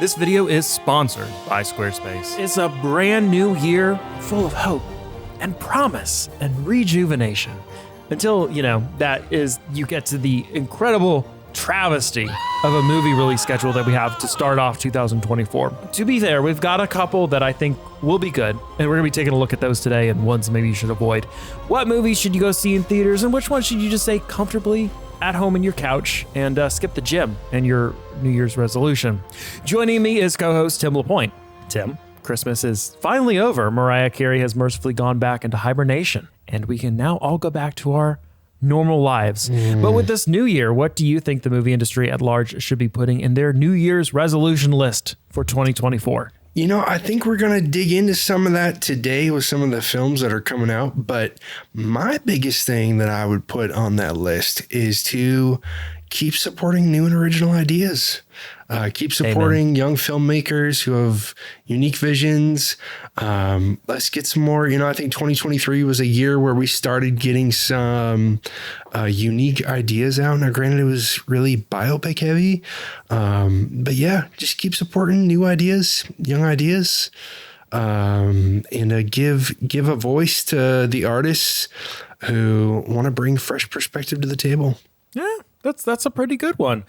This video is sponsored by Squarespace. It's a brand new year full of hope and promise and rejuvenation. Until, you get to the incredible travesty of a movie release schedule that we have to start off 2024. To be fair, we've got a couple that I think will be good, and we're going to be taking a look at those today and ones maybe you should avoid. What movies should you go see in theaters, and which ones should you just stay comfortably at home in your couch and skip the gym and your New Year's resolution? Joining me is co-host Tim LaPointe. Tim, Christmas is finally over. Mariah Carey has mercifully gone back into hibernation, and we can now all go back to our normal lives. But with this new year, what do you think the movie industry at large should be putting in their New Year's resolution list for 2024? I think we're going to dig into some of that today with some of the films that are coming out. But my biggest thing that I would put on that list is to keep supporting new and original ideas. Keep supporting young filmmakers who have unique visions. Let's get some more, I think 2023 was a year where we started getting some unique ideas out. Now, granted, it was really biopic heavy. But yeah, just keep supporting new ideas, young ideas, and give a voice to the artists who want to bring fresh perspective to the table. Yeah, that's a pretty good one.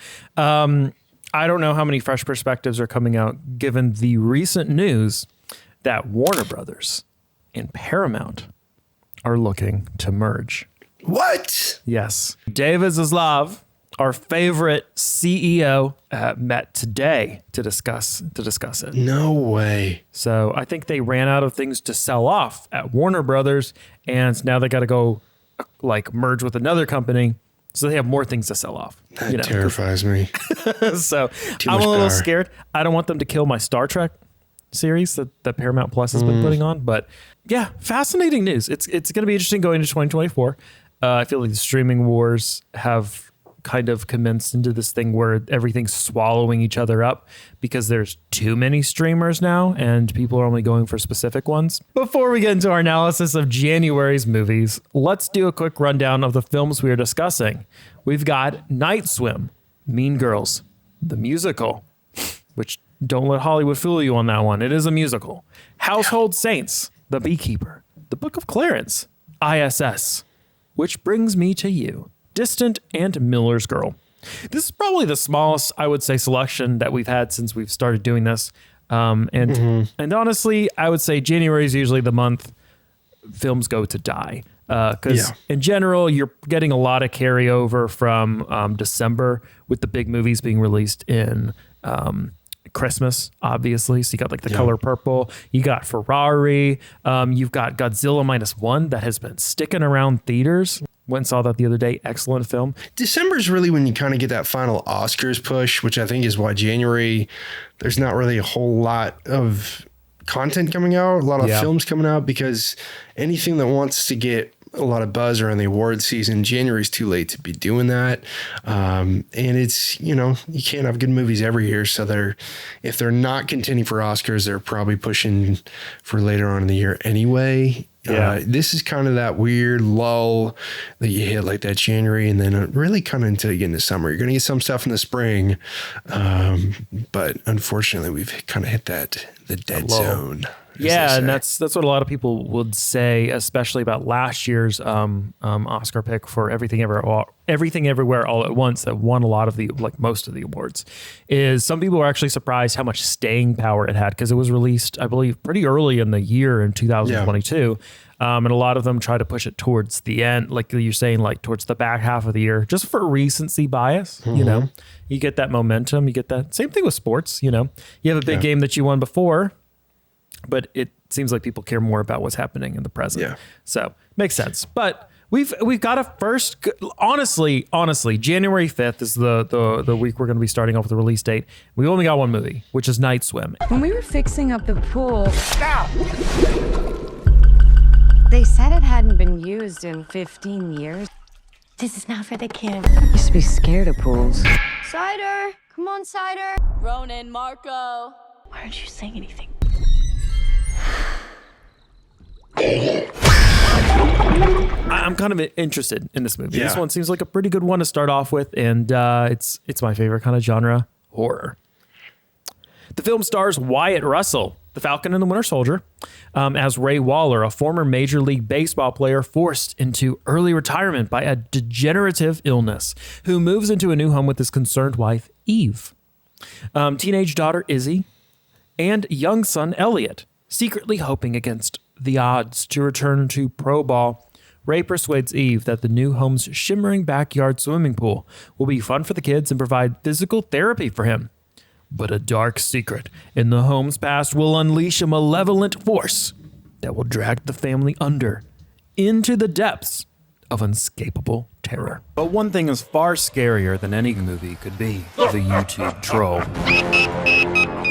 I don't know how many fresh perspectives are coming out given the recent news that Warner Brothers and Paramount are looking to merge. What? Yes. David Zaslav, our favorite CEO, met today to discuss it. No way. So I think they ran out of things to sell off at Warner Brothers, and now they got to go merge with another company. So they have more things to sell off. That terrifies me. So I'm a little scared. I don't want them to kill my Star Trek series that Paramount Plus has been putting on. But yeah, fascinating news. It's going to be interesting going into 2024. I feel like the streaming wars have kind of commenced into this thing where everything's swallowing each other up because there's too many streamers now and people are only going for specific ones. Before we get into our analysis of January's movies, let's do a quick rundown of the films we are discussing. We've got Night Swim, Mean Girls, the musical, which don't let Hollywood fool you on that one. It is a musical. Household Saints, The Beekeeper, The Book of Clarence, I.S.S., Which Brings Me to You, Distant, and Miller's Girl. This is probably the smallest, I would say, selection that we've had since we've started doing this. And honestly, I would say January is usually the month films go to die. Because in general, you're getting a lot of carryover from December with the big movies being released in Christmas, obviously. So you got The Color Purple, you got Ferrari, you've got Godzilla -1 that has been sticking around theaters. Went and saw that the other day. Excellent film. December is really when you kind of get that final Oscars push, which I think is why January, there's not really a whole lot of content coming out, a lot of films coming out, because anything that wants to get a lot of buzz around the award season, January's too late to be doing that. And it's, you can't have good movies every year. So if they're not contending for Oscars, they're probably pushing for later on in the year anyway. This is kind of that weird lull that you hit that January, and then really kind of until you get into summer. You're going to get some stuff in the spring. But unfortunately, we've kind of hit the dead zone. Yeah, and that's what a lot of people would say, especially about last year's Oscar pick for Everything Everywhere All at Once that won a lot of the most of the awards. Is some people were actually surprised how much staying power it had because it was released, I believe, pretty early in the year in 2022, and a lot of them try to push it towards the end, like you're saying, towards the back half of the year, just for recency bias. You get that momentum, you get that same thing with sports. You have a big game that you won before, but it seems like people care more about what's happening in the present. Yeah. So makes sense. But we've got a first, honestly, January 5th is the week we're going to be starting off with the release date. We only got one movie, which is Night Swim. When we were fixing up the pool, they said it hadn't been used in 15 years. This is not for the kids. I used to be scared of pools. Cider! Come on, Cider! Ronan, Marco. Why aren't you saying anything? I'm kind of interested in this movie. Yeah. This one seems like a pretty good one to start off with, and it's my favorite kind of genre, horror. The film stars Wyatt Russell, the Falcon and the Winter Soldier, as Ray Waller, a former Major League Baseball player forced into early retirement by a degenerative illness, who moves into a new home with his concerned wife, Eve, teenage daughter, Izzy, and young son, Elliot. Secretly hoping against the odds to return to pro ball, Ray persuades Eve that the new home's shimmering backyard swimming pool will be fun for the kids and provide physical therapy for him. But a dark secret in the home's past will unleash a malevolent force that will drag the family under into the depths of unescapable terror. But one thing is far scarier than any movie could be: the YouTube troll.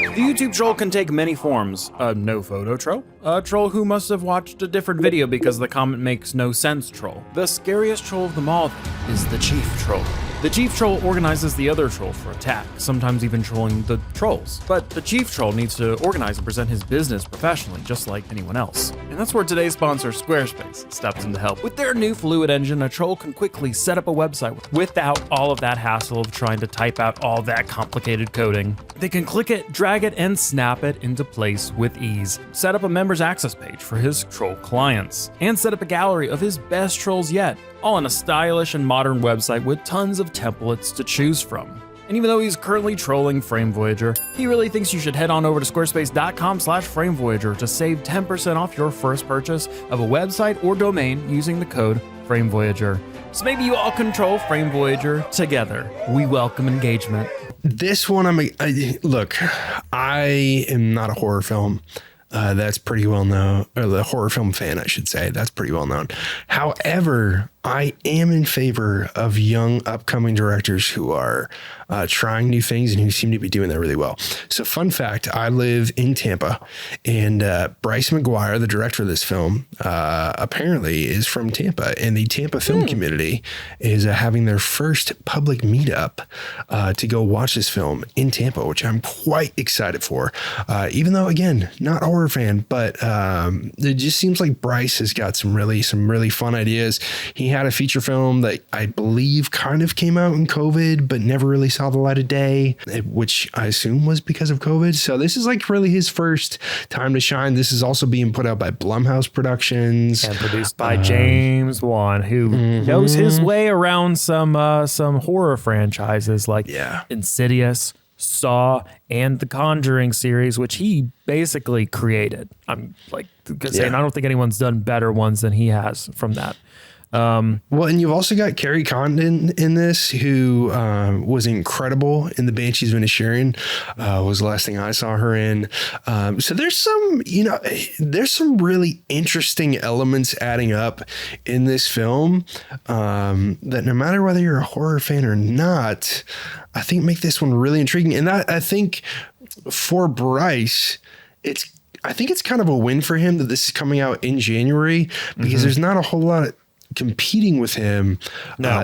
The YouTube troll can take many forms. A no photo troll, a troll who must have watched a different video because the comment makes no sense troll. The scariest troll of them all is the chief troll. The chief troll organizes the other troll for attack, sometimes even trolling the trolls. But the chief troll needs to organize and present his business professionally, just like anyone else. And that's where today's sponsor, Squarespace, steps in to help. With their new Fluid engine, a troll can quickly set up a website without all of that hassle of trying to type out all that complicated coding. They can click it, drag it, and snap it into place with ease. Set up a member's access page for his troll clients, and set up a gallery of his best trolls yet, all on a stylish and modern website with tons of templates to choose from. And even though he's currently trolling Frame Voyager, he really thinks you should head on over to squarespace.com/Frame Voyager to save 10% off your first purchase of a website or domain using the code Frame Voyager. So maybe you all control Frame Voyager together. We welcome engagement. This one, look, I am not a horror film. That's pretty well known, or the horror film fan, I should say. That's pretty well known. However, I am in favor of young upcoming directors who are trying new things and who seem to be doing that really well. So fun fact, I live in Tampa, and Bryce McGuire, the director of this film, apparently is from Tampa, and the Tampa film community is having their first public meetup to go watch this film in Tampa, which I'm quite excited for. Even though, again, not a horror fan, but it just seems like Bryce has got some really fun ideas. He had a feature film that I believe kind of came out in COVID, but never really saw the light of day, which I assume was because of COVID. So this is like really his first time to shine. This is also being put out by Blumhouse Productions and produced by James Wan, who knows his way around some horror franchises like Insidious, Saw, and the Conjuring series, which he basically created. I'm like saying, I don't think anyone's done better ones than he has from that. Well, and you've also got Carrie Condon in this, who was incredible in The Banshees of Inisherin, was the last thing I saw her in. So there's some really interesting elements adding up in this film that no matter whether you're a horror fan or not, I think make this one really intriguing. And I think for Bryce, I think it's kind of a win for him that this is coming out in January, because there's not a whole lot of competing with him.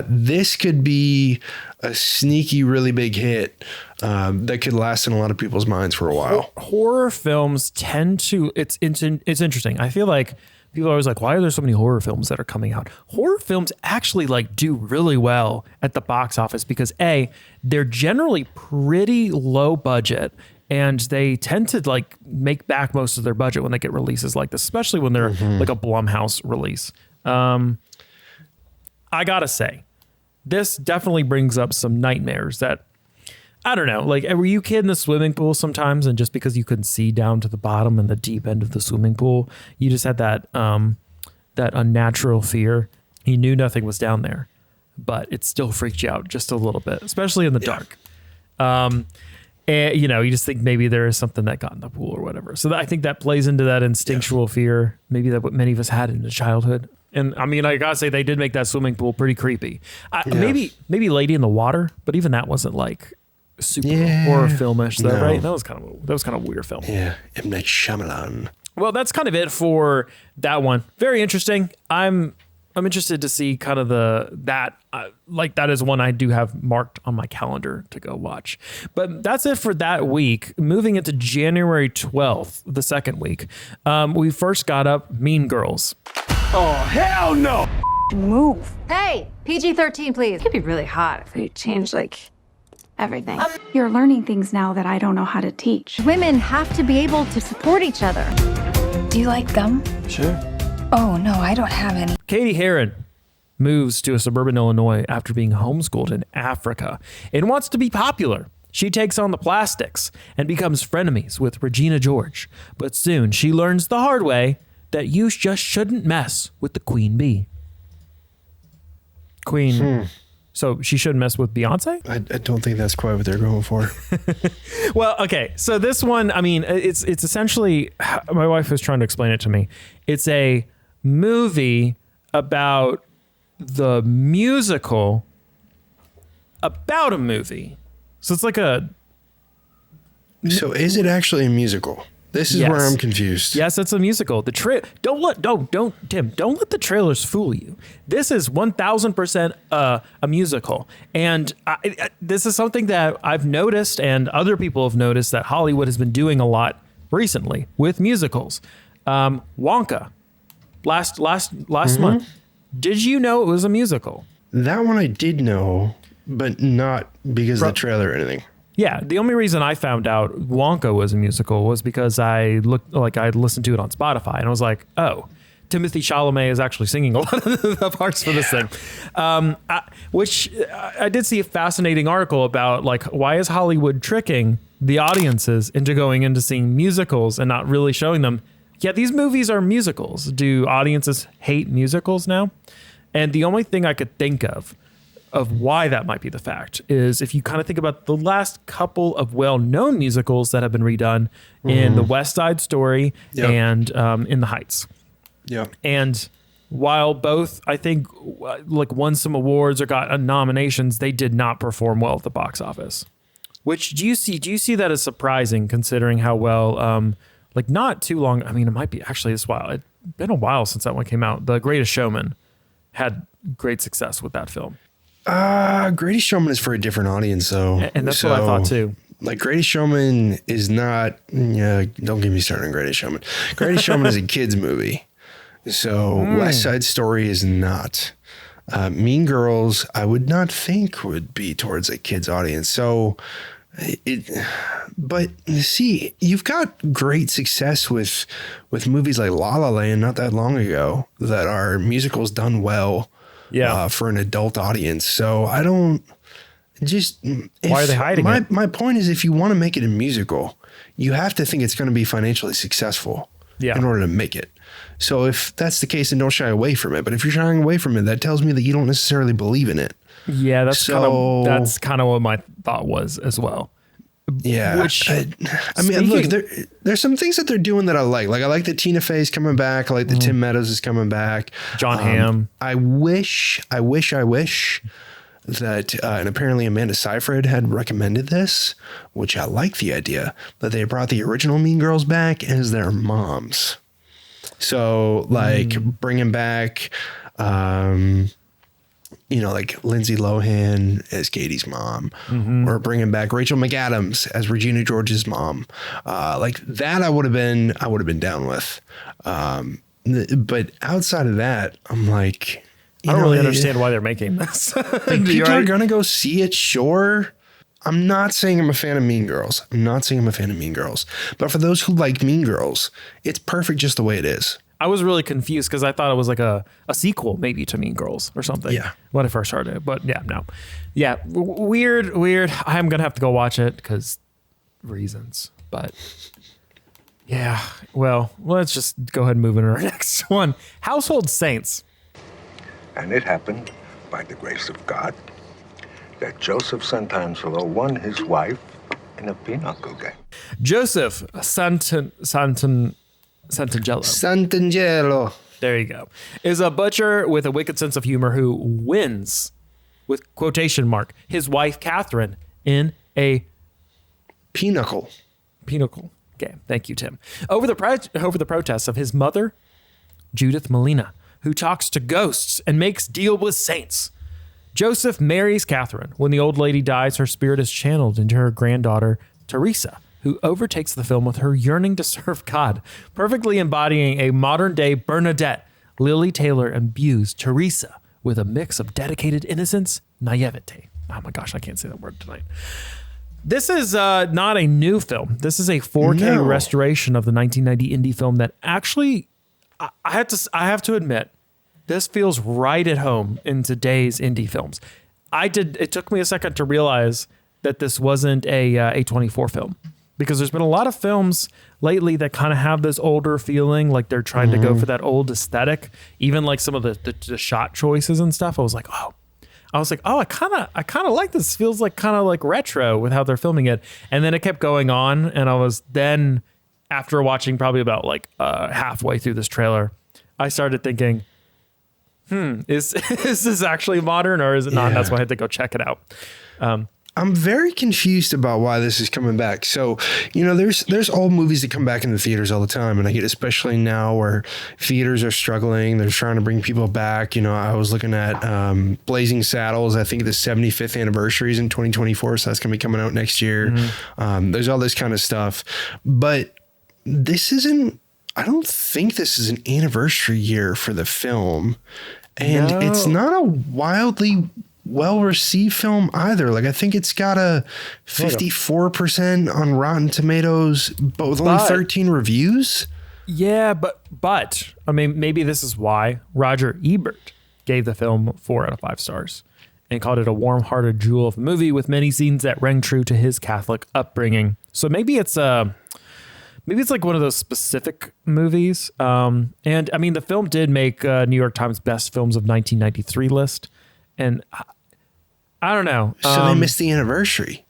This could be a sneaky, really big hit that could last in a lot of people's minds for a while. Horror films tend to, it's interesting. I feel like people are always like, why are there so many horror films that are coming out? Horror films actually do really well at the box office because they're generally pretty low budget, and they tend to make back most of their budget when they get releases like this, especially when they're like a Blumhouse release. I gotta say, this definitely brings up some nightmares that, I don't know, were you a kid in the swimming pool sometimes, and just because you couldn't see down to the bottom and the deep end of the swimming pool, you just had that unnatural fear? You knew nothing was down there, but it still freaked you out just a little bit, especially in the dark. And, you just think maybe there is something that got in the pool or whatever. So I think that plays into that instinctual fear, maybe that what many of us had in childhood. And I mean, I gotta say, they did make that swimming pool pretty creepy. Maybe Lady in the Water, but even that wasn't super horror filmish, though, right? That was kind of a weird film. Yeah, M. Night Shyamalan. Well, that's kind of it for that one. Very interesting. I'm interested to see kind of that is one I do have marked on my calendar to go watch. But that's it for that week. Moving into January 12th, the second week, we first got up Mean Girls. Oh, hell no! Move. Hey, PG-13, please. It could be really hot if we change Everything. You're learning things now that I don't know how to teach. Women have to be able to support each other. Do you like gum? Sure. Oh, no, I don't have any. Katie Heron moves to a suburban Illinois after being homeschooled in Africa and wants to be popular. She takes on the plastics and becomes frenemies with Regina George. But soon she learns the hard way that you just shouldn't mess with the queen bee. So she shouldn't mess with Beyonce? I don't think that's quite what they're going for. Well, okay. So this one, I mean, it's essentially, my wife was trying to explain it to me. It's a movie about the musical about a movie. So it's like a... So is it actually a musical? This is where I'm confused. Yes, it's a musical. The Tim, don't let the trailers fool you. This is 1000% a musical. And this is something that I've noticed and other people have noticed that Hollywood has been doing a lot recently with musicals. Wonka, last month. Did you know it was a musical? That one I did know, but not because of the trailer or anything. Yeah, the only reason I found out Wonka was a musical was because I listened to it on Spotify and I was like, oh, Timothée Chalamet is actually singing a lot of the parts for this thing. Which I did see a fascinating article about, like, why is Hollywood tricking the audiences into going into seeing musicals and not really showing them, yeah, these movies are musicals. Do audiences hate musicals now? And the only thing I could think of why that might be the fact is if you kind of think about the last couple of well-known musicals that have been redone in The West Side Story and In the Heights. Yeah. And while both, I think, like won some awards or got nominations, they did not perform well at the box office. Which do you see that as surprising considering how well, like not too long, I mean, it might be actually this while. It's been a while since that one came out. The Greatest Showman had great success with that film. Greatest Showman is for a different audience, though. And that's what I thought too. Like Greatest Showman is not, don't get me started on Greatest Showman. Greatest Showman is a kid's movie. So West Side Story is not. Mean Girls, I would not think would be towards a kid's audience. So but see, you've got great success with movies like La La Land not that long ago that are musicals done well. Yeah, for an adult audience. So I don't why are they hiding it? My point is, if you want to make it a musical, you have to think it's going to be financially successful in order to make it. So if that's the case, then don't shy away from it. But if you're shying away from it, that tells me that you don't necessarily believe in it. Yeah, that's kind of what my thought was as well. Yeah, I mean, look, there's some things that they're doing that I like. Like I like that Tina Fey's coming back. I like that Tim Meadows is coming back. John Hamm. I wish that, and apparently Amanda Seyfried had recommended this, which I like the idea that they brought the original Mean Girls back as their moms. So like bringing back, like Lindsay Lohan as Katie's mom, or bringing back Rachel McAdams as Regina George's mom. Like that, I would have been down with. But outside of that, I'm like, I don't really understand why they're making this. Like people are going to go see it. Sure. I'm not saying I'm a fan of Mean Girls. But for those who like Mean Girls, it's perfect just the way it is. I was really confused because I thought it was like a sequel maybe to Mean Girls or something. Yeah. When I first started it. But yeah, no. Yeah. Weird. I'm going to have to go watch it because reasons. But yeah. Well, let's just go ahead and move into our next one. Household Saints. And it happened by the grace of God that Joseph Santangelo won his wife in a pinochle game. Joseph Santangelo. There you go. Is a butcher with a wicked sense of humor who wins, with quotation mark, his wife Catherine in a pinochle game. Thank you, Tim. Over the protests of his mother, Judith Molina, who talks to ghosts and makes deal with saints. Joseph marries Catherine. When the old lady dies, her spirit is channeled into her granddaughter, Teresa, who overtakes the film with her yearning to serve God, perfectly embodying a modern-day Bernadette. Lily Taylor imbues Teresa with a mix of dedicated innocence, naivete, oh my gosh, I can't say that word tonight. This is not a new film. This is a 4K restoration of the 1990 indie film that actually, I have to admit, this feels right at home in today's indie films. It took me a second to realize that this wasn't a A24 film, because there's been a lot of films lately that kind of have this older feeling, like they're trying to go for that old aesthetic. Even like some of the shot choices and stuff. I was like, oh, I kind of like this. Feels like kind of like retro with how they're filming it. And then it kept going on, and I was then, after watching probably about like halfway through this trailer, I started thinking, is this actually modern or is it not? And that's why I had to go check it out. I'm very confused about why this is coming back. So, there's old movies that come back in the theaters all the time. And I get, especially now where theaters are struggling, they're trying to bring people back. I was looking at Blazing Saddles. I think the 75th anniversary is in 2024. So that's going to be coming out next year. There's all this kind of stuff. But I don't think this is an anniversary year for the film. And it's not a wildly well-received film either. Like, I think it's got a 54% on Rotten Tomatoes, but with only 13 reviews. Yeah, but I mean, maybe this is why Roger Ebert gave the film 4 out of 5 stars and called it a warm-hearted jewel of a movie with many scenes that rang true to his Catholic upbringing. So maybe it's like one of those specific movies. And I mean, the film did make New York Times Best Films of 1993 list. And I don't know. So they missed the anniversary.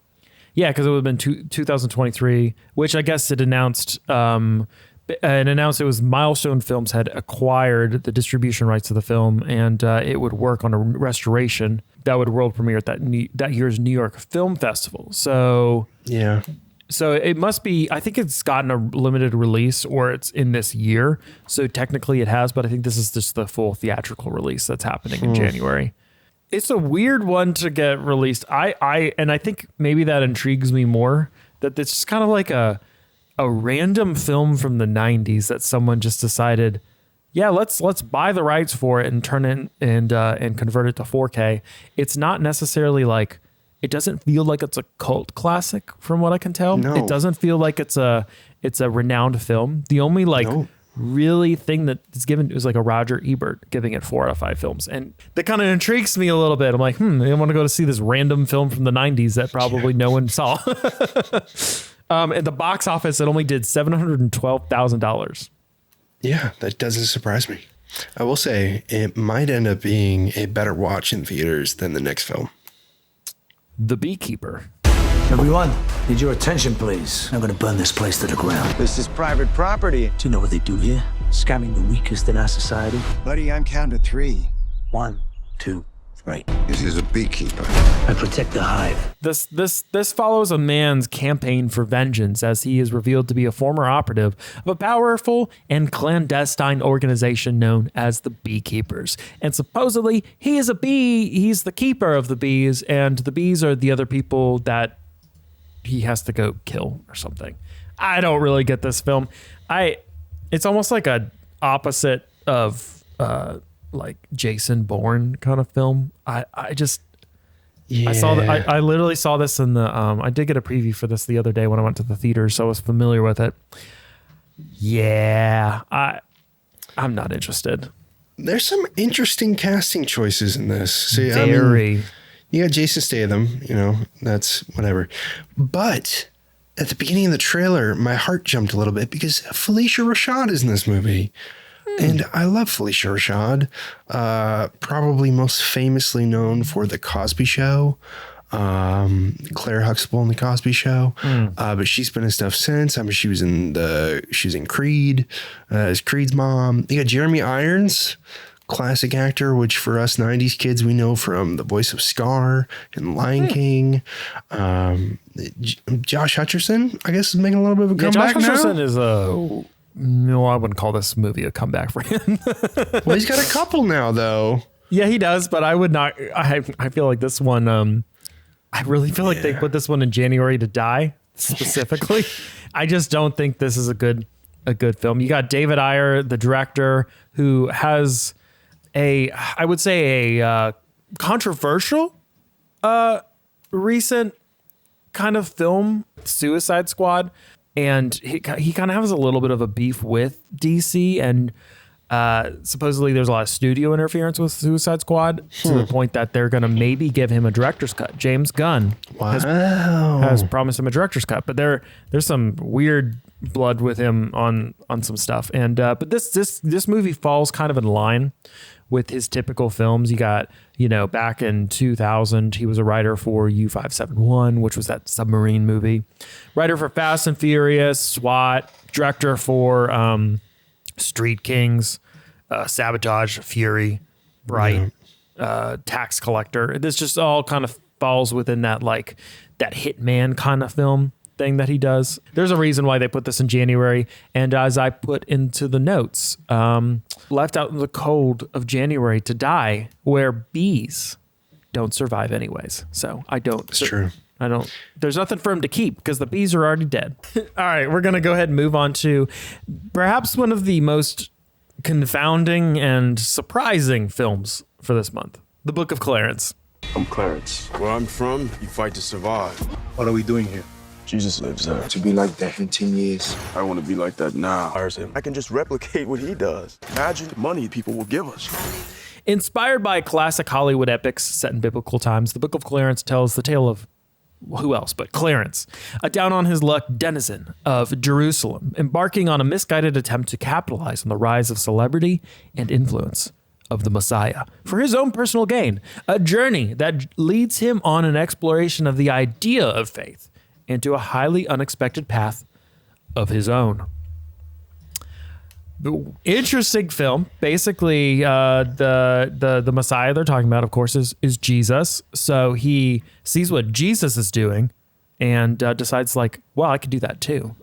Yeah, because it would have been 2023, which I guess it announced. It was Milestone Films had acquired the distribution rights to the film, and it would work on a restoration that would world premiere at that year's New York Film Festival. So yeah. So it must be, I think it's gotten a limited release, or it's in this year. So technically it has, but I think this is just the full theatrical release that's happening in January. It's a weird one to get released. And I think maybe that intrigues me more, that it's just kind of like a random film from the 90s that someone just decided, yeah, let's buy the rights for it and turn it and convert it to 4K. It's not necessarily like, it doesn't feel like it's a cult classic from what I can tell. No. It doesn't feel like it's a renowned film. The only really thing that is given is like a Roger Ebert giving it 4 out of 5 films. And that kind of intrigues me a little bit. I'm like, I want to go to see this random film from the 90s that probably no one saw. At the box office, it only did $712,000. Yeah, that doesn't surprise me. I will say it might end up being a better watch in theaters than the next film. The BeeKeeper. Everyone, need your attention, please. I'm gonna burn this place to the ground. This is private property. Do you know what they do here? Scamming the weakest in our society. Buddy, I'm counting to 3. 1, 2, 3. This is a beekeeper. I protect the hive. This follows a man's campaign for vengeance as he is revealed to be a former operative of a powerful and clandestine organization known as the Beekeepers. And supposedly he is a bee. He's the keeper of the bees, and the bees are the other people that he has to go kill or something. I don't really get this film. It's almost like a opposite of like Jason Bourne kind of film. I saw that. I literally saw this in the I did get a preview for this the other day when I went to the theater, so I was familiar with it. Yeah, I'm not interested. There's some interesting casting choices in this. See, Very. You got Jason Statham, that's whatever. But at the beginning of the trailer, my heart jumped a little bit because Felicia Rashad is in this movie. And I love Felicia Rashad, probably most famously known for The Cosby Show, Claire Huxtable in The Cosby Show. But she's been in stuff since. I mean, she's in Creed, as Creed's mom. You got Jeremy Irons, classic actor, which for us 90s kids, we know from the voice of Scar and Lion King. Josh Hutcherson, I guess, is making a little bit of a comeback Josh Hutcherson now. is no, I wouldn't call this movie a comeback for him. Well, he's got a couple now, though. Yeah, he does, but I would not. I feel like this one. I really feel like they put this one in January to die specifically. I just don't think this is a good film. You got David Ayer, the director, who has I would say a controversial recent kind of film, Suicide Squad, and he kind of has a little bit of a beef with DC, and supposedly there's a lot of studio interference with Suicide Squad to the point that they're going to maybe give him a director's cut. James Gunn has promised him a director's cut, but there's some weird blood with him on some stuff. And but this movie falls kind of in line with his typical films. You got, back in 2000, he was a writer for U-571, which was that submarine movie. Writer for Fast and Furious, SWAT, director for Street Kings, Sabotage, Fury, Bright, Tax Collector. This just all kind of falls within that that hitman kind of film thing that he does. There's a reason why they put this in January. And as I put into the notes, left out in the cold of January to die where bees don't survive anyways. So It's true. There's nothing for him to keep because the bees are already dead. All right, we're going to go ahead and move on to perhaps one of the most confounding and surprising films for this month, The Book of Clarence. I'm Clarence. Where I'm from, you fight to survive. What are we doing here? Jesus lives there. To be like that in 10 years. I want to be like that now. I can just replicate what he does. Imagine the money people will give us. Inspired by classic Hollywood epics set in biblical times, The Book of Clarence tells the tale of who else but Clarence, a down-on-his-luck denizen of Jerusalem, embarking on a misguided attempt to capitalize on the rise of celebrity and influence of the Messiah for his own personal gain, a journey that leads him on an exploration of the idea of faith into a highly unexpected path of his own. Interesting film. Basically, the Messiah they're talking about, of course, is Jesus. So he sees what Jesus is doing and decides well, I could do that too.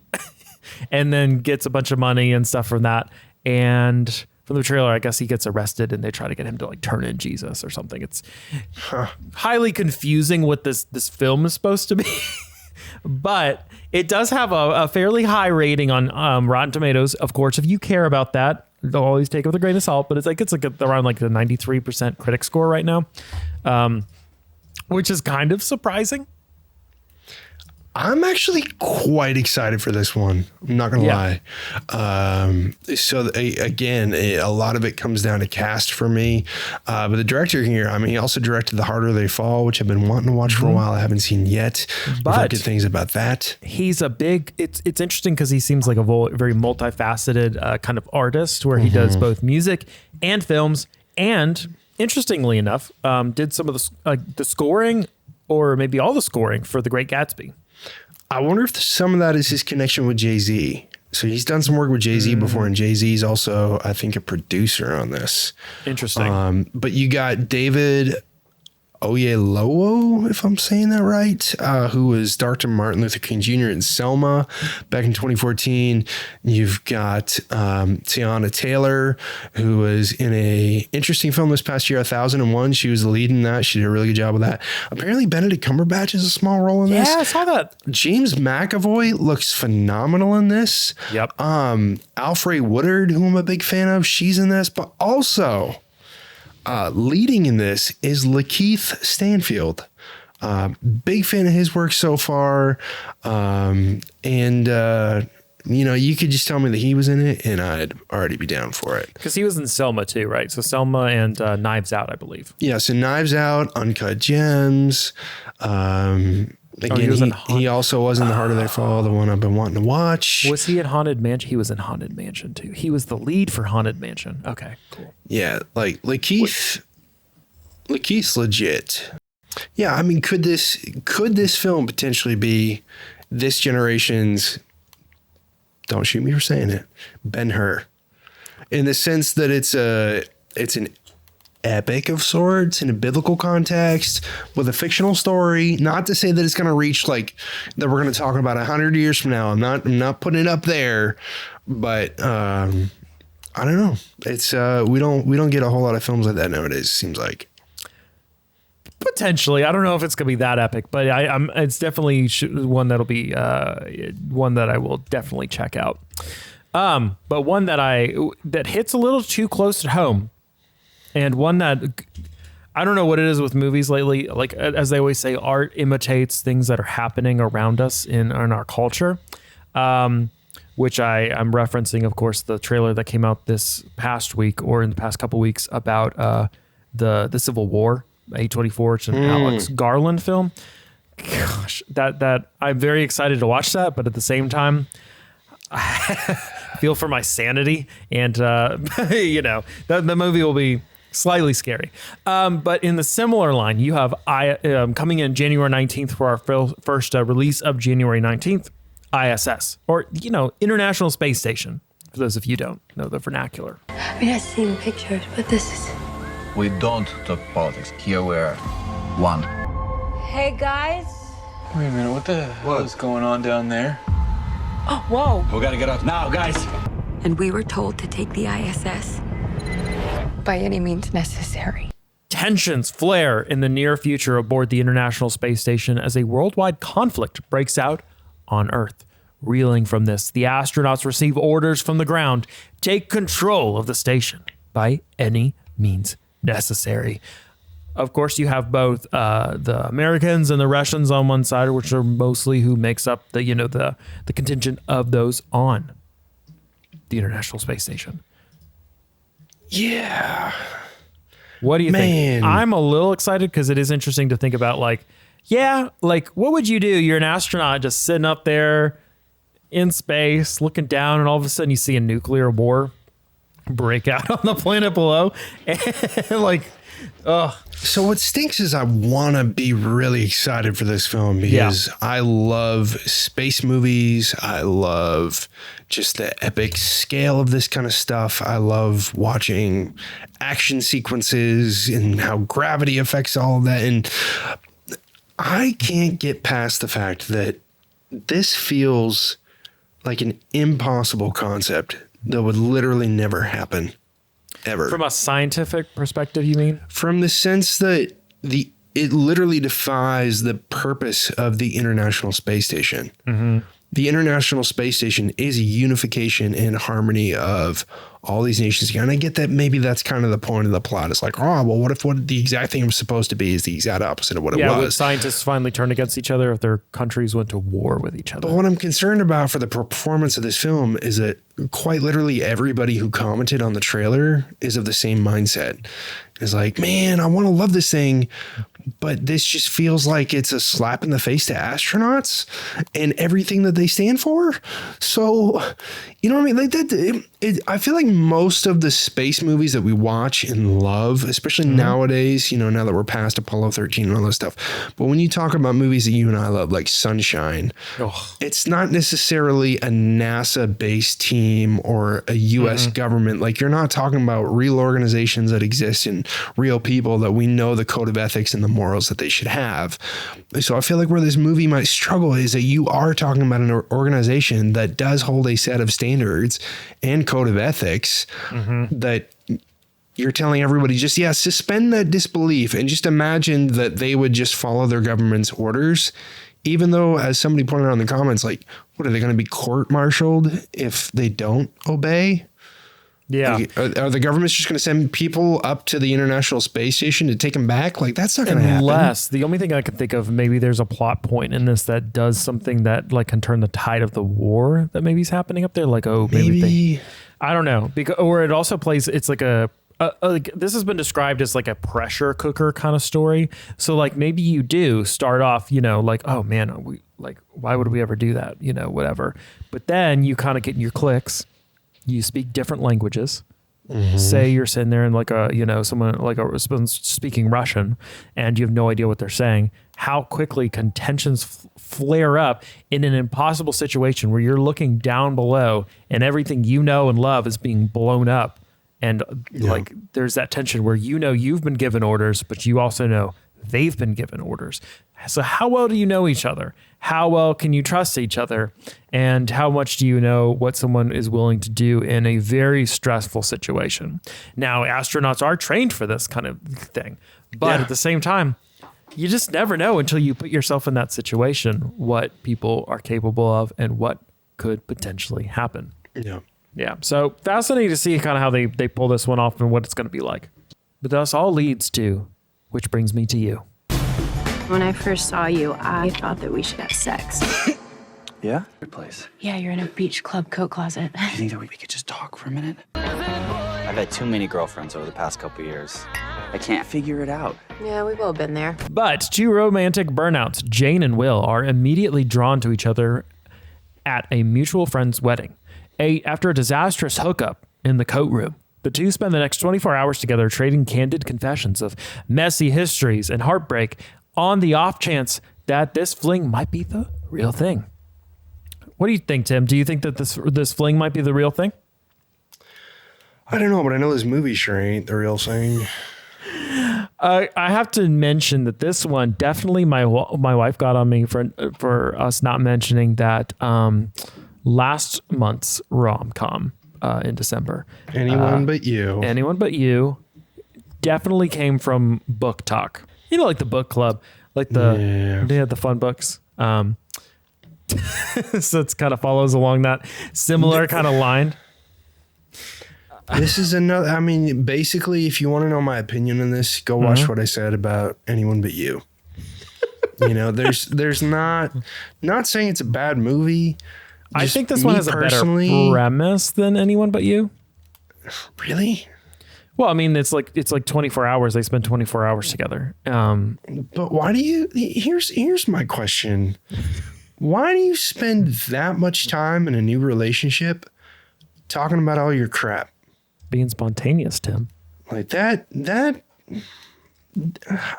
And then gets a bunch of money and stuff from that. And from the trailer, I guess he gets arrested and they try to get him to turn in Jesus or something. It's highly confusing what this film is supposed to be. But it does have a fairly high rating on Rotten Tomatoes. Of course, if you care about that, they'll always take it with a grain of salt. But it's around the 93% critic score right now, which is kind of surprising. I'm actually quite excited for this one. I'm not going to lie. Again, a lot of it comes down to cast for me. But the director here, he also directed The Harder They Fall, which I've been wanting to watch for a while. I haven't seen yet. But I've heard good things about that. He's it's interesting because he seems like a very multifaceted kind of artist where he does both music and films. And interestingly enough, did some of the scoring or maybe all the scoring for The Great Gatsby. I wonder if some of that is his connection with Jay-Z. So he's done some work with Jay-Z before, and Jay-Z's also, I think, a producer on this. Interesting. But you got David Oyelowo, if I'm saying that right, who was Dr. Martin Luther King Jr. in Selma back in 2014. You've got Tiana Taylor, who was in a interesting film this past year, 1001. She was the lead in that. She did a really good job with that. Apparently, Benedict Cumberbatch has a small role in this. Yeah, I saw that. James McAvoy looks phenomenal in this. Yep. Alfre Woodard, who I'm a big fan of, she's in this, but also leading in this is Lakeith Stanfield. Big fan of his work so far. You could just tell me that he was in it and I'd already be down for it. Because he was in Selma too, right? So Selma and Knives Out, I believe. Yeah, so Knives Out, Uncut Gems. Again, he also was in The Harder They Fall, the one I've been wanting to watch. Was he in Haunted Mansion? He was in Haunted Mansion too. He was the lead for Haunted Mansion. Okay, cool. Yeah, Lakeith's legit. Yeah, could this film potentially be this generation's, don't shoot me for saying it, Ben-Hur, in the sense that it's an epic of sorts in a biblical context with a fictional story. Not to say that it's going to reach that we're going to talk about 100 years from now. I'm not putting it up there, but I don't know. It's we don't get a whole lot of films like that nowadays. It seems like. Potentially, I don't know if it's going to be that epic, but it's definitely one that'll be one that I will definitely check out. But one that hits a little too close to home. And one that I don't know what it is with movies lately. Like, as they always say, art imitates things that are happening around us in our culture. Which I'm referencing, of course, the trailer that came out this past week or in the past couple weeks about the Civil War, A24. It's an Alex Garland film. Gosh, that I'm very excited to watch that, but at the same time, I feel for my sanity, and the movie will be slightly scary. But in the similar line, you have coming in January 19th for our first release of January 19th. I.S.S. or, International Space Station, for those of you who don't know the vernacular. I mean, I've seen pictures, but this is... We don't talk politics. Here we're one. Hey, guys. Wait a minute, what the hell is going on down there? Oh, whoa. We gotta get up now, guys. And we were told to take the I.S.S. by any means necessary. Tensions flare in the near future aboard the International Space Station as a worldwide conflict breaks out on Earth. Reeling from this, the astronauts receive orders from the ground: take control of the station by any means necessary. Of course, you have both the Americans and the Russians on one side, which are mostly who makes up the contingent of those on the International Space Station. Yeah. What do you think? I'm a little excited because it is interesting to think about, what would you do? You're an astronaut just sitting up there in space, looking down, and all of a sudden you see a nuclear war break out on the planet below. And So what stinks is I want to be really excited for this film because I love space movies. I love just the epic scale of this kind of stuff. I love watching action sequences and how gravity affects all of that. And I can't get past the fact that this feels like an impossible concept that would literally never happen. Ever. From a scientific perspective, you mean? From the sense that it literally defies the purpose of the International Space Station. Mm-hmm. The International Space Station is a unification and harmony of all these nations. And I get that maybe that's kind of the point of the plot. It's like, what if what the exact thing was supposed to be is the exact opposite of what it was? Yeah, would scientists finally turn against each other if their countries went to war with each other? But what I'm concerned about for the performance of this film is that quite literally everybody who commented on the trailer is of the same mindset. It's like, man, I want to love this thing, but this just feels like it's a slap in the face to astronauts and everything that they stand for. So, you know what I mean? Like that, I feel like most of the space movies that we watch and love, especially nowadays, now that we're past Apollo 13 and all that stuff. But when you talk about movies that you and I love, like Sunshine, it's not necessarily a NASA-based team or a U.S. government. Like, you're not talking about real organizations that exist and real people that we know the code of ethics and the morals that they should have. So I feel like where this movie might struggle is that you are talking about an organization that does hold a set of standards and code of ethics that you're telling everybody just, suspend that disbelief and just imagine that they would just follow their government's orders. Even though, as somebody pointed out in the comments, like, what are they going to be court-martialed if they don't obey? Yeah. Like, are the governments just going to send people up to the International Space Station to take them back? Like, that's not going to happen. Unless, the only thing I can think of, maybe there's a plot point in this that does something that can turn the tide of the war that maybe is happening up there. Like, maybe I don't know. Or it also plays, it's like this has been described as like a pressure cooker kind of story. So maybe you do start off, oh man, why would we ever do that? Whatever. But then you kind of get in your clicks. You speak different languages. Say you're sitting there and someone speaking Russian and you have no idea what they're saying. How quickly can tensions flare up in an impossible situation where you're looking down below and everything you know and love is being blown up. And there's that tension where you've been given orders, but you also know they've been given orders. So how well do you know each other? How well can you trust each other? And how much do you know what someone is willing to do in a very stressful situation? Now, astronauts are trained for this kind of thing, but at the same time, you just never know until you put yourself in that situation what people are capable of and what could potentially happen. Yeah. Yeah. So fascinating to see kind of how they pull this one off and what it's going to be like. But this all leads to which brings me to you. When I first saw you, I thought that we should have sex. Yeah? Good place. Yeah, you're in a beach club coat closet. Do you think that we could just talk for a minute? I've had too many girlfriends over the past couple years. I can't figure it out. Yeah, we've all been there. But two romantic burnouts, Jane and Will, are immediately drawn to each other at a mutual friend's wedding. After a disastrous hookup in the coat room, the two spend the next 24 hours together trading candid confessions of messy histories and heartbreak on the off chance that this fling might be the real thing. What do you think, Tim? Do you think that this fling might be the real thing? I don't know, but I know this movie sure ain't the real thing. I have to mention that this one, definitely my wife got on me for us not mentioning that last month's rom-com in December. Anyone But You. Anyone But You definitely came from Book Talk. You know, like the book club, like they had the fun books. So it's kind of follows along that similar kind of line. This is another, I mean, basically, if you want to know my opinion on this, go watch what I said about Anyone But You. You know, there's not saying it's a bad movie. I think this one has a better premise than Anyone But You. Really? Well, I mean, it's like 24 hours. They spend 24 hours together. But why do you, here's my question. Why do you spend that much time in a new relationship talking about all your crap? Being spontaneous, Tim. Like that,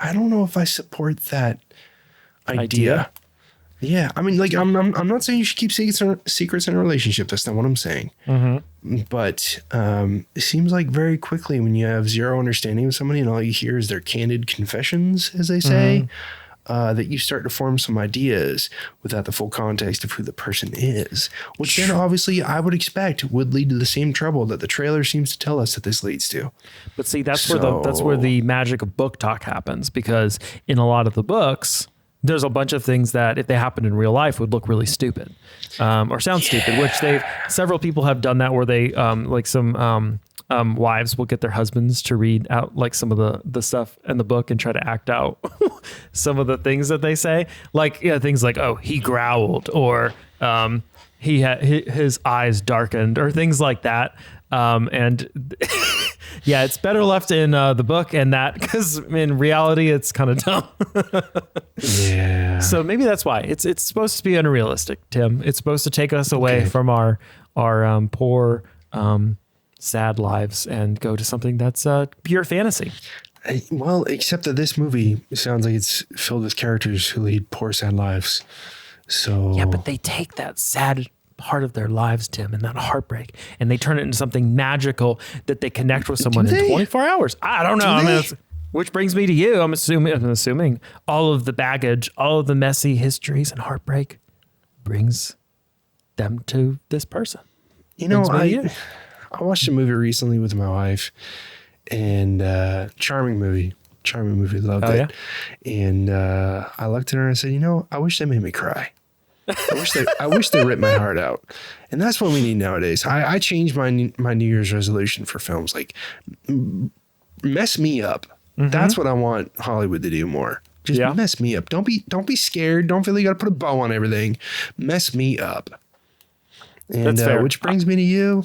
I don't know if I support that idea. Yeah. I mean, like, I'm not saying you should keep secrets in a relationship. That's not what I'm saying. But it seems like very quickly when you have zero understanding of somebody and all you hear is their candid confessions, as they say, that you start to form some ideas without the full context of who the person is, which then obviously I would expect would lead to the same trouble that the trailer seems to tell us that this leads to. But see, that's where the magic of book talk happens, because in a lot of the books, there's a bunch of things that if they happened in real life would look really stupid or sound stupid, which several people have done that where they like some wives will get their husbands to read out like some of the stuff in the book and try to act out some of the things that they say, like things like, oh, he growled, or he had his eyes darkened, or things like that. And yeah, it's better left in the book and that, because in reality it's kind of dumb. Yeah. So maybe that's why it's supposed to be unrealistic, Tim. It's supposed to take us away from our poor sad lives and go to something that's pure fantasy. Well, except that this movie sounds like it's filled with characters who lead poor sad lives. So yeah, but they take that sad part of their lives, Tim, and that heartbreak, and they turn it into something magical that they connect with someone in 24 hours. I don't know. I mean, which brings me to you. I'm assuming all of the baggage, all of the messy histories and heartbreak brings them to this person. You know, I watched a movie recently with my wife, and charming movie, loved it. Yeah? And I looked at her and I said, you know, I wish they made me cry. I wish they ripped my heart out. And that's what we need nowadays. I changed my New Year's resolution for films, like mess me up. That's what I want Hollywood to do more. Just mess me up. Don't be scared. Don't feel like you got to put a bow on everything. Mess me up. And that's fair. Which brings me to you.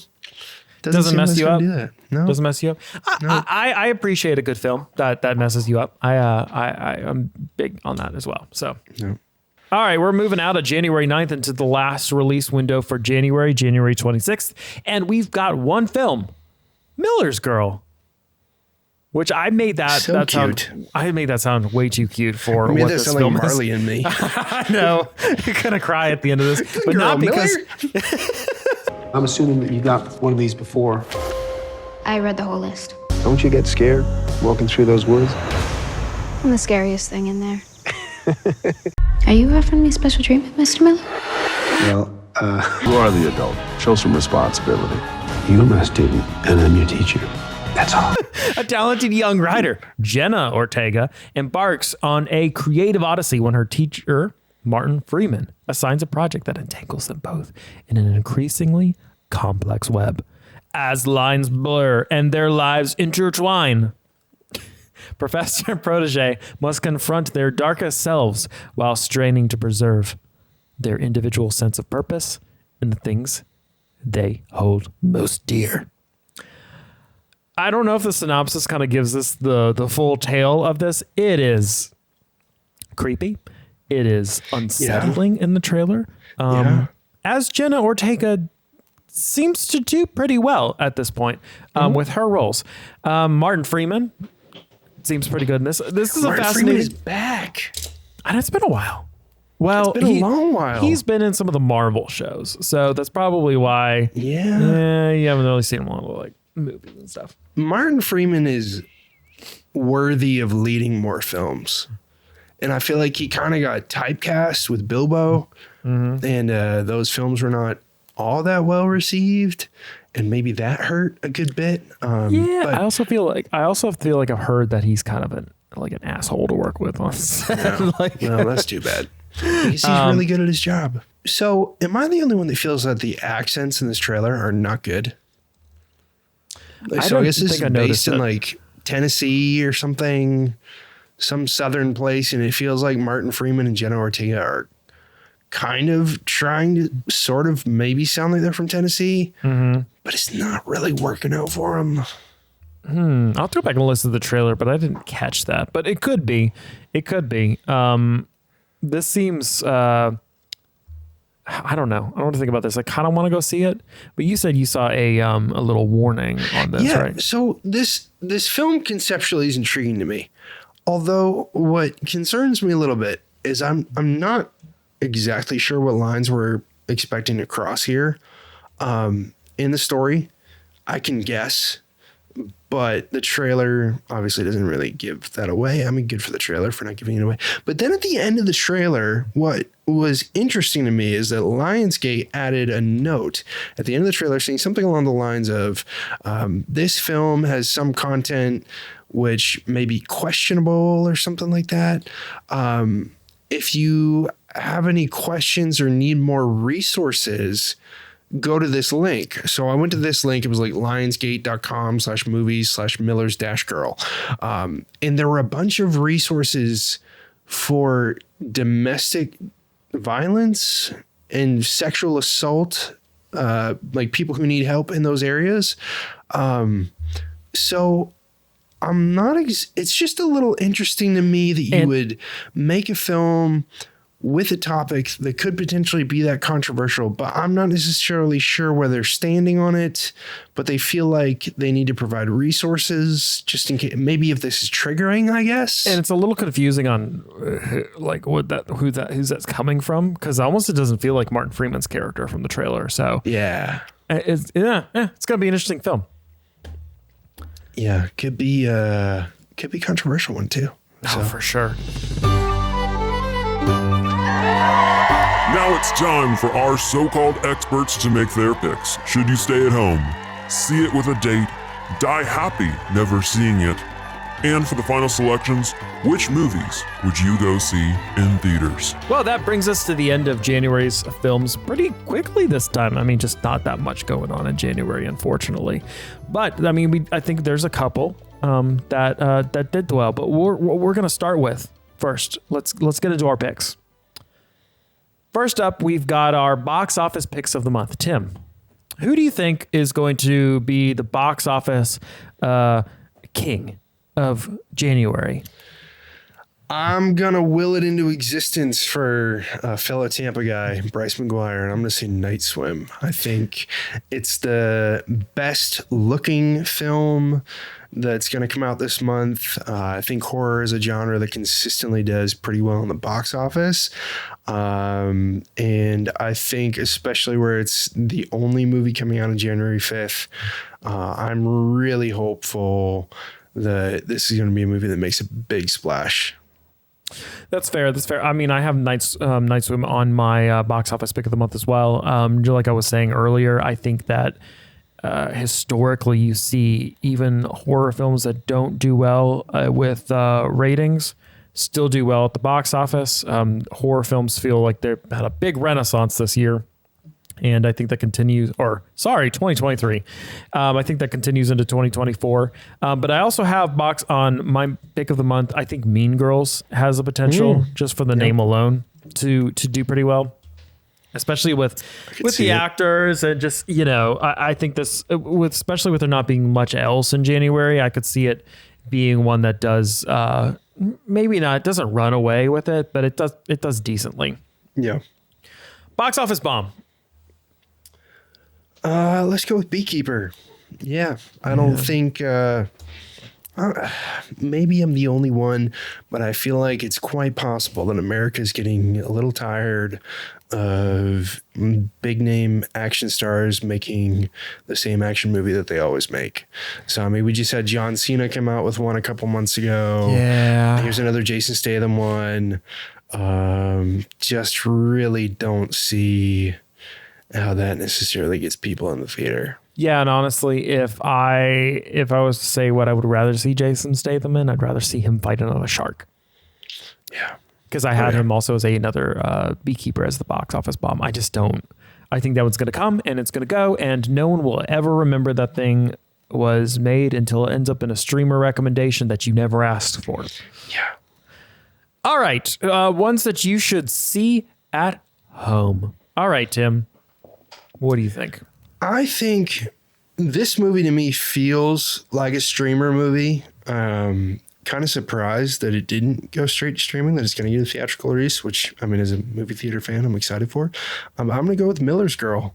Doesn't mess you up. No. Doesn't mess you up. I appreciate a good film that messes you up. I'm big on that as well. So. No. All right, we're moving out of January 9th into the last release window for January 26th. And we've got one film, Miller's Girl, which I made that sound way too cute for what this film is. Marley and Me. I know. You're going to cry at the end of this. But not because... I'm assuming that you got one of these before. I read the whole list. Don't you get scared walking through those woods? I'm the scariest thing in there. Are you offering me special treatment, Mr. Miller? Well, you are the adult. Show some responsibility. You're my student, and I'm your teacher. That's all. A talented young writer, Jenna Ortega, embarks on a creative odyssey when her teacher, Martin Freeman, assigns a project that entangles them both in an increasingly complex web. As lines blur and their lives intertwine, Professor and protege must confront their darkest selves while straining to preserve their individual sense of purpose in the things they hold most dear. I don't know if the synopsis kind of gives us the full tale of this. It is creepy. It is unsettling in the trailer. As Jenna Ortega seems to do pretty well at this point with her roles. Martin Freeman seems pretty good in this. This is Martin a fascinating. Freeman is back. And it's been a while. Well, it's been a long while. He's been in some of the Marvel shows, so that's probably why. Yeah, you haven't really seen him on like movies and stuff. Martin Freeman is worthy of leading more films, and I feel like he kind of got typecast with Bilbo, and those films were not all that well received, and maybe that hurt a good bit. But I also feel like I've heard that he's kind of an asshole to work with on set. Yeah. No, that's too bad. Because he's really good at his job. So, am I the only one that feels that the accents in this trailer are not good? I guess this is based in like Tennessee or something, some southern place, and it feels like Martin Freeman and Jenna Ortega are kind of trying to sort of maybe sound like they're from Tennessee, but it's not really working out for them. I'll have to go back and listen to the trailer, but I didn't catch that. But it could be. It could be. This seems, I don't know. I don't know what to think about this. I kind of want to go see it, but you said you saw a little warning on this, right? So this film conceptually is intriguing to me. Although what concerns me a little bit is I'm not exactly sure what lines we're expecting to cross here in the story. I can guess, but the trailer obviously doesn't really give that away. I mean, good for the trailer for not giving it away. But then at the end of the trailer, what was interesting to me is that Lionsgate added a note at the end of the trailer saying something along the lines of, this film has some content which may be questionable or something like that. If you have any questions or need more resources, go to this link. So I went to this link. It was like lionsgate.com/movies/Millers-Girl. And there were a bunch of resources for domestic violence and sexual assault, like people who need help in those areas. So I'm not, it's just a little interesting to me that you would make a film with a topic that could potentially be that controversial, but I'm not necessarily sure where they're standing on it, but they feel like they need to provide resources just in case, maybe if this is triggering, I guess. And it's a little confusing on like who's that's coming from, because almost it doesn't feel like Martin Freeman's character from the trailer. So it's going to be an interesting film. Yeah, could be a controversial one too. Oh, for sure. Now it's time for our so-called experts to make their picks. Should you stay at home, see it with a date, die happy never seeing it? And for the final selections, which movies would you go see in theaters? Well, that brings us to the end of January's films pretty quickly this time. I mean, just not that much going on in January, unfortunately. But I mean, I think there's a couple that did well. But we're going to start with first. Let's get into our picks. First up, we've got our box office picks of the month. Tim, who do you think is going to be the box office king of January? I'm going to will it into existence for a fellow Tampa guy, Bryce McGuire, and I'm going to say Night Swim. I think it's the best looking film that's going to come out this month. I think horror is a genre that consistently does pretty well in the box office. And I think especially where it's the only movie coming out on January 5th, I'm really hopeful that this is going to be a movie that makes a big splash. That's fair. I mean, I have Night Swim on my box office pick of the month as well. Like I was saying earlier, I think that historically you see even horror films that don't do well with ratings still do well at the box office. Horror films feel like they've had a big renaissance this year. And I think that continues, 2023. I think that continues into 2024. But I also have Box on my pick of the month. I think Mean Girls has the potential, just for the name alone, to do pretty well. Especially with the actors and just, I think this, especially with there not being much else in January, I could see it being one that does, maybe not, it doesn't run away with it, but it does decently. Yeah. Box office bomb. Let's go with BeeKeeper. Yeah. I don't think, maybe I'm the only one, but I feel like it's quite possible that America's getting a little tired of big name action stars making the same action movie that they always make. So, I mean, we just had John Cena come out with one a couple months ago. Yeah. Here's another Jason Statham one. Just really don't see how that necessarily gets people in the theater. Yeah, and honestly, if I was to say what I would rather see Jason Statham in, I'd rather see him fight another shark. Yeah. Because I had him also as another BeeKeeper as the box office bomb. I just don't. I think that one's going to come and it's going to go, and no one will ever remember that thing was made until it ends up in a streamer recommendation that you never asked for. Yeah. All right. Ones that you should see at home. All right, Tim. What do you think? I think this movie to me feels like a streamer movie. Kind of surprised that it didn't go straight to streaming, that it's going to get a theatrical release, which, I mean, as a movie theater fan, I'm excited for. I'm going to go with Miller's Girl.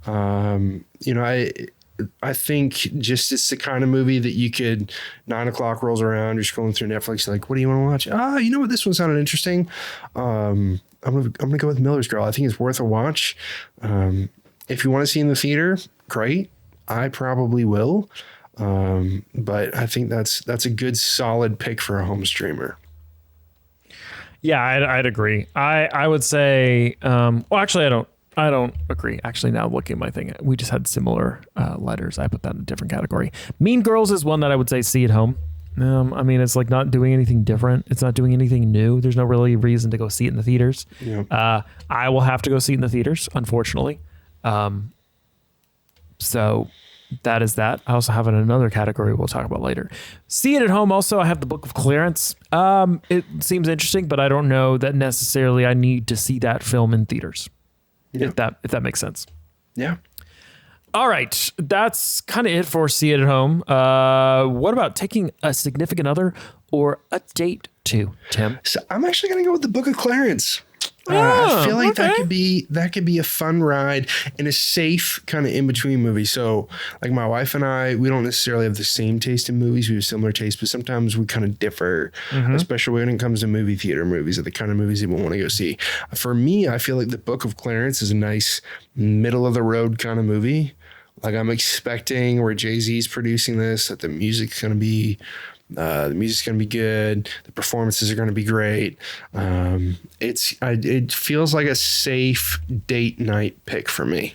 I think just it's the kind of movie that you could, 9 o'clock rolls around, you're scrolling through Netflix, like, what do you want to watch? You know what? This one sounded interesting. I'm going to go with Miller's Girl. I think it's worth a watch. If you want to see in the theater, great. I probably will. But I think that's a good solid pick for a home streamer. Yeah, I'd agree. I would say, actually, I don't agree. Actually, now looking at my thing, we just had similar letters. I put that in a different category. Mean Girls is one that I would say see at home. I mean, it's like not doing anything different. It's not doing anything new. There's no really reason to go see it in the theaters. Yeah. I will have to go see it in the theaters, unfortunately. So that is that. I also have another category we'll talk about later. See it at home. Also, I have the Book of Clarence. It seems interesting, but I don't know that necessarily I need to see that film in theaters. Yeah. If that makes sense. Yeah. All right. That's kind of it for See It at Home. What about taking a significant other or a date to, Tim? So I'm actually going to go with the Book of Clarence. I feel like that could be a fun ride and a safe kind of in between movie. So like my wife and I, we don't necessarily have the same taste in movies. We have similar tastes, but sometimes we kind of differ, especially when it comes to movie theater movies, or the kind of movies that we want to go see. For me, I feel like the Book of Clarence is a nice middle of the road kind of movie. Like I'm expecting where Jay-Z's producing this, that the music's going to be good. The performances are going to be great. It feels like a safe date night pick for me.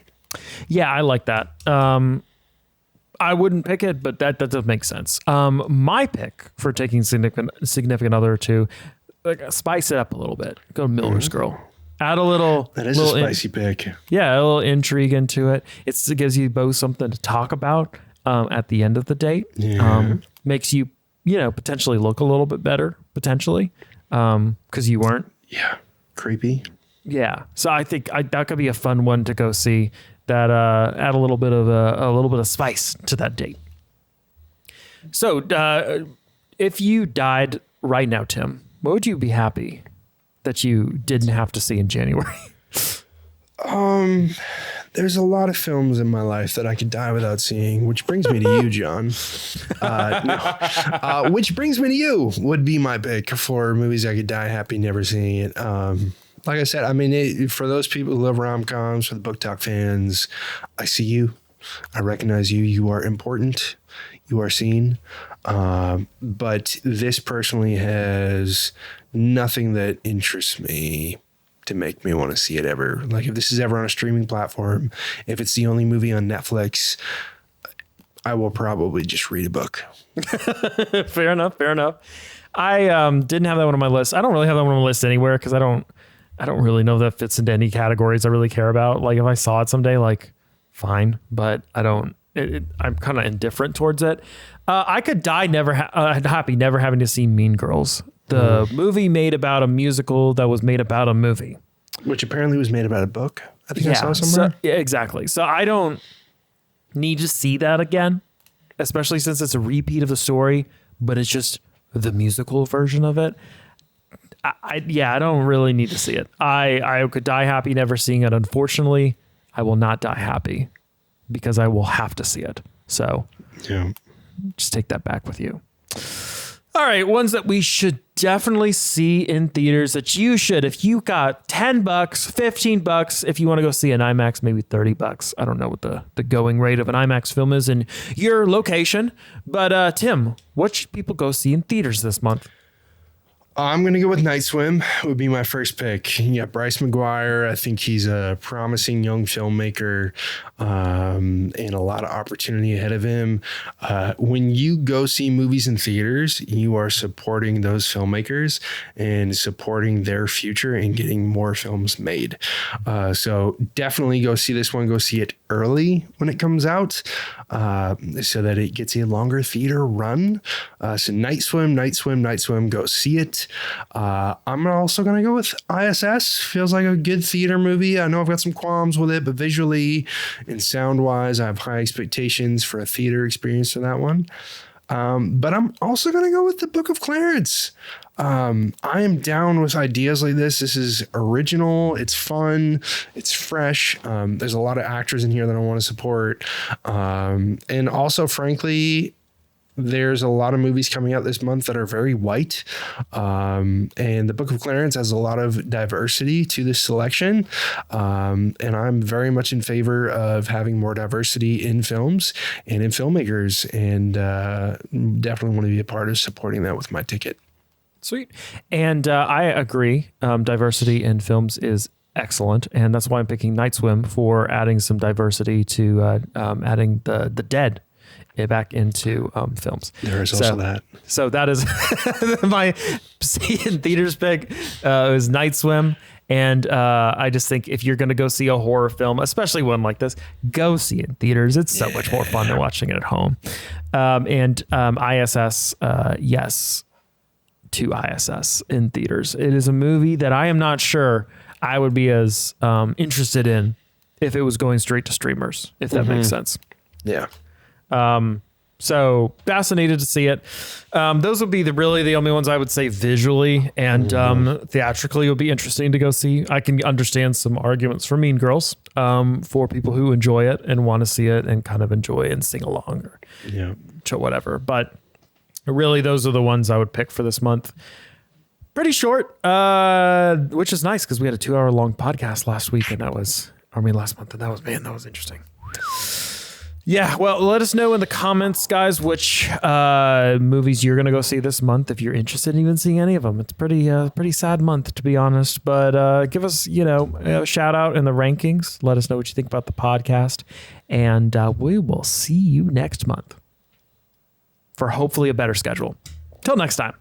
Yeah, I like that. I wouldn't pick it, but that does make sense. My pick for taking significant other to spice it up a little bit. Go to Miller's Girl. Add a little. That is a spicy pick. Yeah, a little intrigue into it. It gives you both something to talk about at the end of the date. Yeah. Makes you, potentially look a little bit better, potentially, because you weren't. Yeah. Creepy. Yeah. So I think that could be a fun one to go see. That add a little bit of spice to that date. So if you died right now, Tim, what would you be happy that you didn't have to see in January? There's a lot of films in my life that I could die without seeing, which brings me to you, John. Which brings me to you would be my pick for movies I could die happy never seeing it. Like I said, I mean, for those people who love rom-coms, for the book talk fans, I see you. I recognize you. You are important. You are seen. But this personally has nothing that interests me to make me want to see it ever. Like if this is ever on a streaming platform, if it's the only movie on Netflix, I will probably just read a book. Fair enough. I didn't have that one on my list. I don't really have that one on my list anywhere because I don't I don't really know that fits into any categories I really care about. Like if I saw it someday, like fine, but I don't. I'm kind of indifferent towards it. I could die happy never having to see Mean Girls, the movie made about a musical that was made about a movie, which apparently was made about a book. I think I saw somewhere. Yeah, exactly. So I don't need to see that again, especially since it's a repeat of the story, but it's just the musical version of it. I don't really need to see it. I could die happy never seeing it. Unfortunately, I will not die happy because I will have to see it. So just take that back with you. All right. Ones that we should definitely see in theaters that you should, if you got $10, $15, if you want to go see an IMAX, maybe $30. I don't know what the going rate of an IMAX film is in your location, but Tim, what should people go see in theaters this month? I'm going to go with Night Swim would be my first pick. Yeah, Bryce McGuire. I think he's a promising young filmmaker and a lot of opportunity ahead of him. When you go see movies in theaters, you are supporting those filmmakers and supporting their future and getting more films made. So definitely go see this one. Go see it early when it comes out so that it gets a longer theater run. So Night Swim, go see it. I'm also going to go with I.S.S. Feels like a good theater movie. I know I've got some qualms with it, but visually and sound wise, I have high expectations for a theater experience for that one. But I'm also going to go with the Book of Clarence. I am down with ideas like this. This is original. It's fun. It's fresh. There's a lot of actors in here that I want to support. And also, frankly, there's a lot of movies coming out this month that are very white. And the Book of Clarence has a lot of diversity to this selection. And I'm very much in favor of having more diversity in films and in filmmakers, and definitely want to be a part of supporting that with my ticket. Sweet. And I agree. Diversity in films is excellent. And that's why I'm picking Night Swim for adding some diversity to adding the dead back into films. There is also that. So that is my see in theaters pick is Night Swim. And I just think if you're going to go see a horror film, especially one like this, go see it in theaters. It's so much more fun than watching it at home. And I.S.S. Yes to I.S.S. in theaters. It is a movie that I am not sure I would be as interested in if it was going straight to streamers, if that makes sense. Yeah. So fascinated to see it. Those would be really the only ones I would say visually, and theatrically would be interesting to go see. I can understand some arguments for Mean Girls for people who enjoy it and want to see it and kind of enjoy and sing along or to whatever. But really, those are the ones I would pick for this month. Pretty short, which is nice because we had a 2-hour long podcast last month, and that was interesting. Yeah, well, let us know in the comments, guys, which movies you're going to go see this month if you're interested in even seeing any of them. It's pretty sad month, to be honest, but give us, a shout out in the rankings. Let us know what you think about the podcast, and we will see you next month for hopefully a better schedule. Till next time.